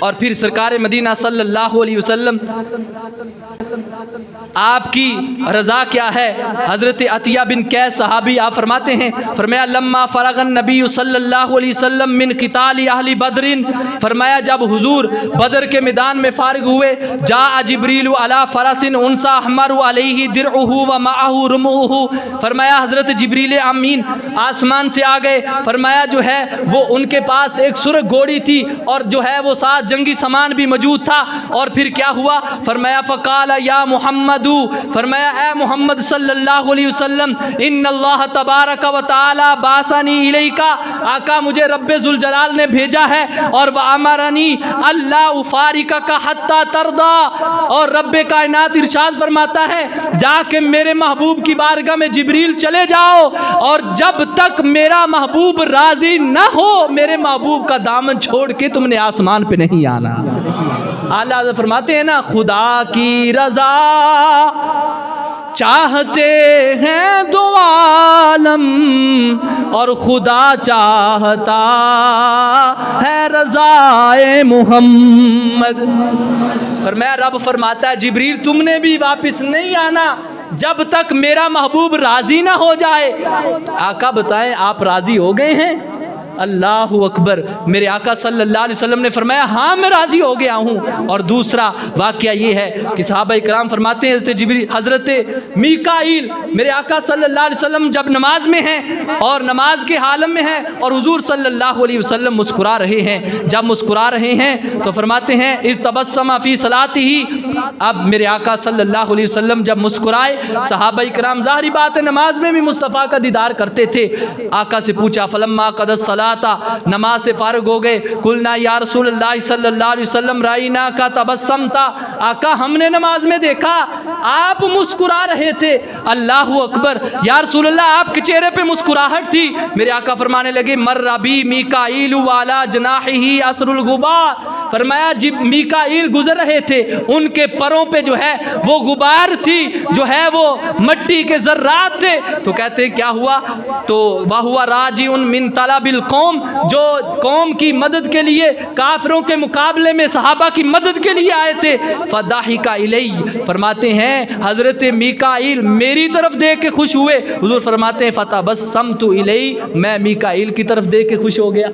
اور پھر سرکار مدینہ صلی اللہ علیہ وسلم آپ کی رضا کیا ہے؟ حضرت عطیہ بن قیس صحابی آپ فرماتے ہیں، فرمایا لما فرغ النبی صلی اللہ علیہ وسلم من قتال اہل بدر، فرمایا جب حضور بدر کے میدان میں فارغ ہوئے، جاء جبریل علی فرس انسا احمر علیہ درعہ ومعہ رمحہ، فرمایا حضرت جبریل امین آسمان سے آ گئے، فرمایا جو ہے وہ ان کے پاس ایک سرخ گھوڑی تھی اور جو ہے وہ ساتھ جنگی سامان بھی موجود تھا۔ اور پھر کیا ہوا؟ فرمایا فقال یا محمد، فرمایا اے محمد صلی اللہ علیہ وسلم، ان اللہ تبارک و تعالی باسانی الیکا، آقا مجھے رب ذوالجلال نے بھیجا ہے، اور وامرنی اللہ افارقک حتی ترضی، اور رب کائنات ارشاد فرماتا ہے جا کے میرے محبوب کی بارگاہ میں جبریل چلے جاؤ، اور جب تک میرا محبوب راضی نہ ہو میرے محبوب کا دامن چھوڑ کے تم نے آسمان پہ نہیں آنا۔ اعلیٰ حضرت فرماتے ہیں نا، خدا کی رضا چاہتے ہیں دو عالم اور خدا چاہتا ہے رضائے محمد۔ فرمایا رب فرماتا ہے جبریل تم نے بھی واپس نہیں آنا جب تک میرا محبوب راضی نہ ہو جائے۔ آقا بتائیں آپ راضی ہو گئے ہیں؟ اللہ اکبر۔ میرے آقا صلی اللہ علیہ وسلم نے فرمایا ہاں میں راضی ہو گیا ہوں۔ اور دوسرا واقعہ یہ ہے کہ صحابہ کرام فرماتے ہیں حضرت میکائیل میرے آقا صلی اللہ علیہ وسلم جب نماز میں ہیں اور نماز کے حالم میں ہیں اور حضور صلی اللہ علیہ وسلم مسکرا رہے ہیں، جب مسکرا رہے ہیں تو فرماتے ہیں اذ تبسم فی صلاتہ، اب میرے آقا صلی اللہ علیہ وسلم جب مسکرائے، صحابہ کرام ظاہری بات ہے نماز میں بھی مصطفیٰ کا دیدار کرتے تھے۔ آقا سے پوچھا فلما قضى الصلاۃ، نماز سے فارغ ہو گئے، قلنا یا رسول اللہ صلی اللہ علیہ وسلم رائنا کا تبسمتا، آقا ہم نے نماز میں دیکھا آپ مسکرا رہے تھے۔ اللہ اکبر، یا رسول اللہ آپ کے چہرے پہ مسکراہٹ تھی۔ میرے آقا فرمانے لگے مر بی میکائیل والا جناحہ اثر الغبار، فرمایا جب میکائیل گزر رہے تھے ان کے پروں پہ جو ہے وہ غبار تھی، جو ہے وہ مٹی کے ذرات تھے۔ تو کہتے ہیں کیا ہوا؟ تو وَهُوَ رَاجِعٌ مِّن طَلَبِ الْقَوْمِ، جو قوم کی مدد کے لیے کافروں کے مقابلے میں صحابہ کی مدد کے لیے آئے تھے، فَضَحِكَ إِلَيَّ، فرماتے ہیں حضرت میکائیل میری طرف دیکھ کے خوش ہوئے۔ حضور فرماتے ہیں فَتَبَسَّمْتُ إِلَيْهِ، میں میکائیل کی طرف دیکھ کے خوش ہو گیا۔